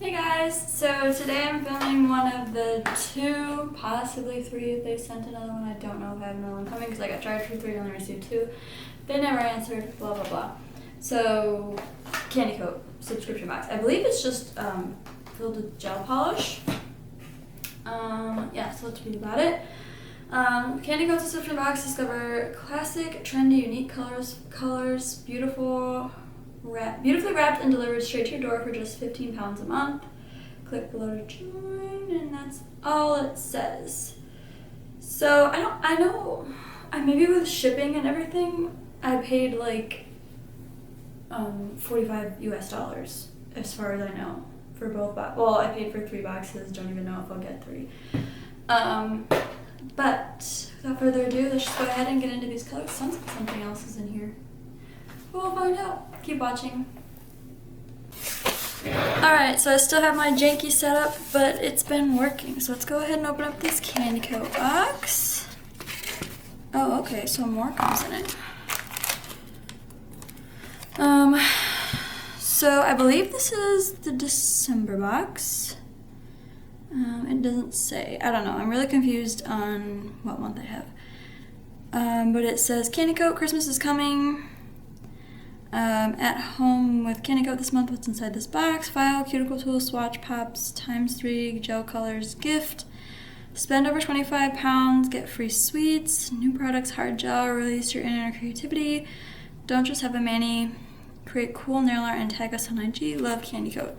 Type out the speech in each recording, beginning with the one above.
Hey guys, so today I'm filming one of the 2, possibly 3 if they sent another one. I don't know if I have another one coming because I got charged for 3 and only received 2. They never answered, blah blah blah. So, Candy Coat subscription box. I believe it's just filled with gel polish. Yeah, so let's read about it. Candy Coat subscription box. Discover classic, trendy, unique colors, beautifully wrapped and delivered straight to your door for just £15 a month. Click below to join, and that's all it says. So I know maybe with shipping and everything I paid like $45 US as far as I know for both boxes. Well, I paid for 3 boxes. Don't even know if I'll get 3. But without further ado, let's just go ahead and get into these colors. Sounds like something else is in here. We'll find out. Keep watching. Alright, so I still have my janky setup, but it's been working. So let's go ahead and open up this Candy Coat box. Oh, okay, so more comes in it. So I believe this is the December box. It doesn't say. I don't know. I'm really confused on what month I have. But it says Candy Coat, Christmas is coming. At home with Candy Coat this month. What's inside this box? File, cuticle tool, swatch pops, ×3, gel colors, gift. Spend over £25, get free sweets, new products, hard gel, release your inner creativity. Don't just have a mani, create cool nail art and tag us on IG. Love Candy Coat.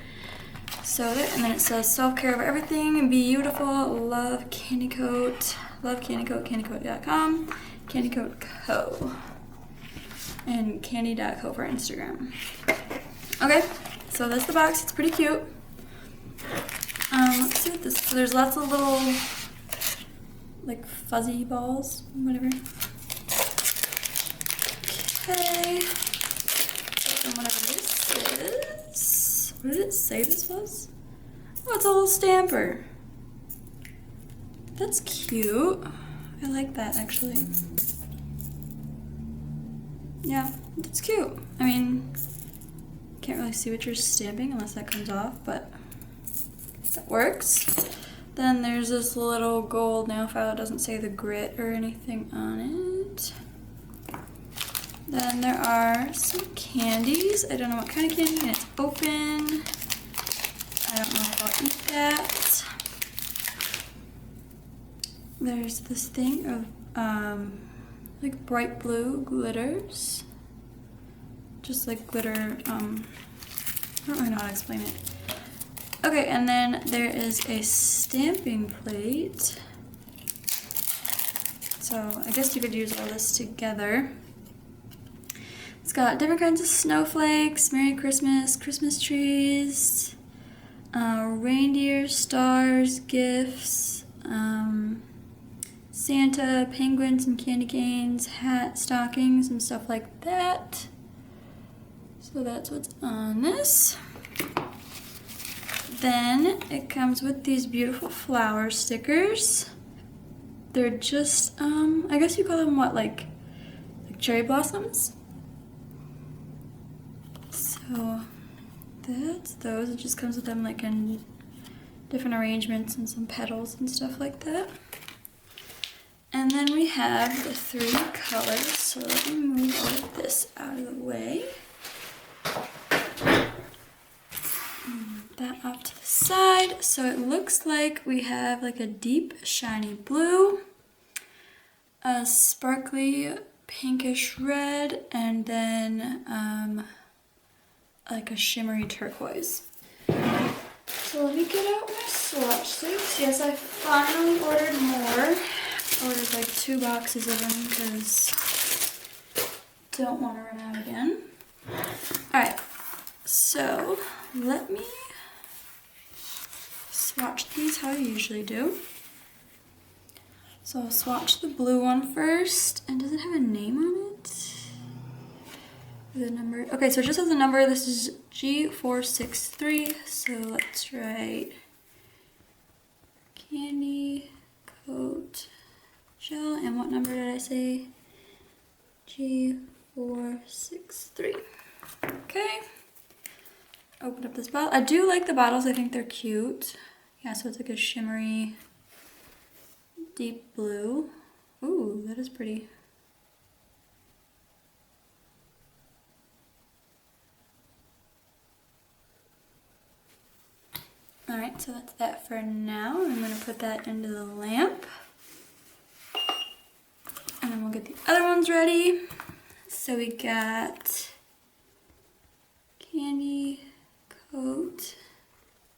So there, and then it says self-care over everything, beautiful, love Candy Coat, love Candy Coat, candycoat.com, Candy Coat Co. And candy.co for Instagram. Okay, so that's the box. It's pretty cute. Let's see what this. So there's lots of little, like fuzzy balls, whatever. Okay. And whatever this is. What did it say this was? Oh, it's a little stamper. That's cute. I like that actually. Yeah, that's cute. I mean, can't really see what you're stamping unless that comes off, but that works. Then there's this little gold nail file. It doesn't say the grit or anything on it. Then there are some candies. I don't know what kind of candy, and it's open. I don't know if I'll eat that. There's this thing of like bright blue glitters. Just like glitter, I don't really know how to explain it. Okay, and then there is a stamping plate. So I guess you could use all this together. It's got different kinds of snowflakes, Merry Christmas, Christmas trees, reindeer, stars, gifts, Santa, penguins, some candy canes, hat, stockings, and stuff like that. So that's what's on this. Then it comes with these beautiful flower stickers. They're just, I guess you call them what, like cherry blossoms? So that's those. It just comes with them like in different arrangements and some petals and stuff like that. And then we have the 3 colors, so let me move all of this out of the way. Move that off to the side. So it looks like we have like a deep shiny blue, a sparkly pinkish red, and then like a shimmery turquoise. So let me get out my swatches. Yes, I finally ordered more. Ordered like 2 boxes of them because don't want to run out again. Alright, so let me swatch these how I usually do. So I'll swatch the blue one first. And does it have a name on it? The number. Okay, so it just has a number. This is G463. So let's write Candy Coat Gel, and what number did I say? G463. Okay. open up this bottle. I do like the bottles. I think they're cute. Yeah, so it's like a shimmery deep blue. Ooh, that is pretty. Alright, so that's that for now. I'm going to put that into the lamp. And then we'll get the other ones ready. So we got Candy Coat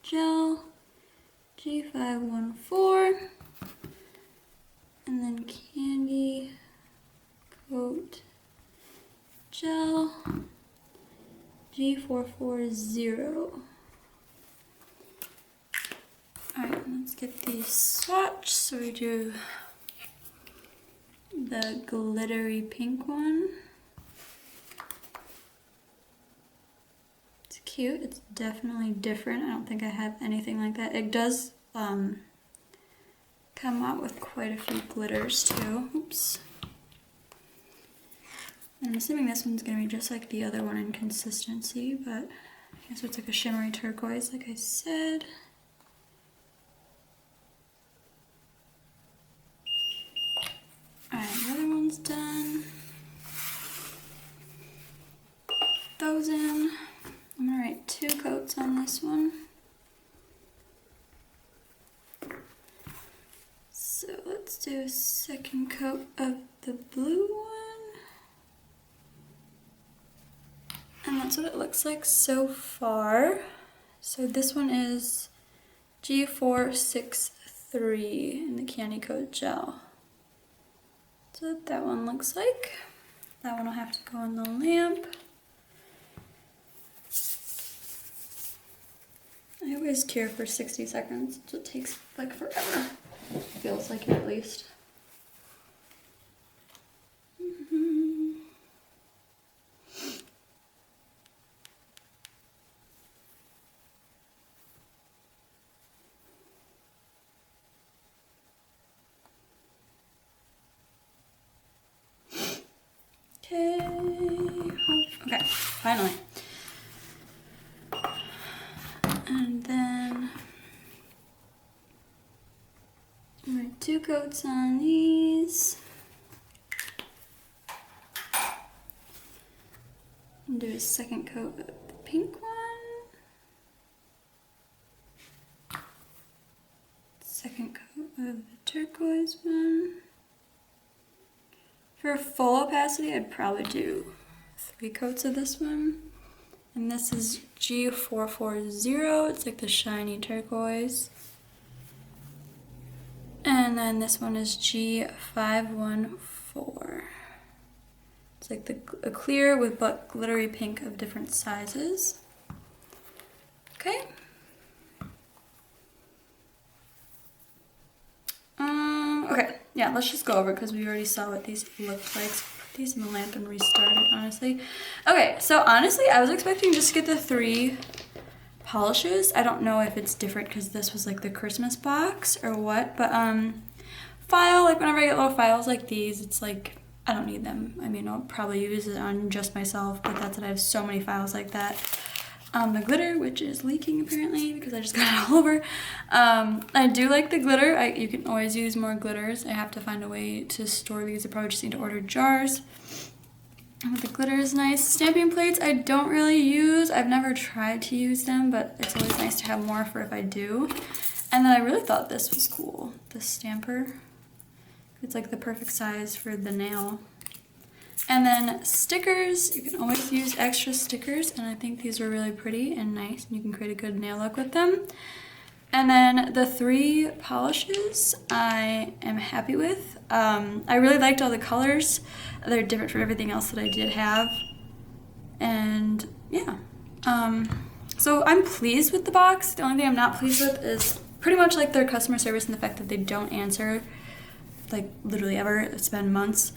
Gel G514. And then Candy Coat Gel G440. Alright, let's get these swatched. So we do the glittery pink one. It's cute. It's definitely different. I don't think I have anything like that. It does come out with quite a few glitters too. Oops. I'm assuming this one's going to be just like the other one in consistency, but I guess it's like a shimmery turquoise, like I said. Alright, the other one's done. Those in. I'm going to write 2 coats on this one. So let's do a second coat of the blue one. And that's what it looks like so far. So this one is G463 in the Candy Coat Gel. So that one looks like. That one will have to go in the lamp. I always cure for 60 seconds, so it takes like forever. Feels like it at least. Okay, finally. And then I'm gonna 2 coats on these. And do a second coat of the pink one. Second coat of the turquoise one. For full opacity, I'd probably do 3 coats of this one. And this is G440. It's like the shiny turquoise. And then this one is G514. It's like a clear with but glittery pink of different sizes. Okay. Okay, yeah, let's just go over it because we already saw what these looked like. So put these in the lamp and restart it, honestly. Okay, so honestly, I was expecting just to get the 3 polishes. I don't know if it's different because this was like the Christmas box or what, but file, like whenever I get little files like these, it's like, I don't need them. I mean, I'll probably use it on just myself, but that's it. I have so many files like that. The glitter, which is leaking apparently because I just got it all over. I do like the glitter. You can always use more glitters. I have to find a way to store these. I probably just need to order jars. But the glitter is nice. Stamping plates I don't really use. I've never tried to use them, but it's always nice to have more for if I do. And then I really thought this was cool, this stamper. It's like the perfect size for the nail. And then stickers, you can always use extra stickers, and I think these are really pretty and nice, and you can create a good nail look with them. And then the 3 polishes I am happy with. I really liked all the colors. They're different from everything else that I did have. And yeah. So I'm pleased with the box. The only thing I'm not pleased with is pretty much like their customer service and the fact that they don't answer like literally ever. It's been months.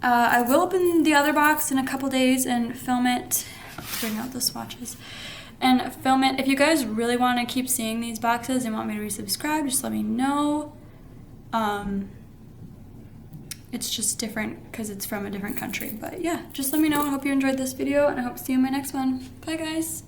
I will open the other box in a couple days and film it. Bring out the swatches and film it. If you guys really want to keep seeing these boxes and want me to resubscribe, just let me know. It's just different because it's from a different country. But yeah, just let me know. I hope you enjoyed this video, and I hope to see you in my next one. Bye, guys.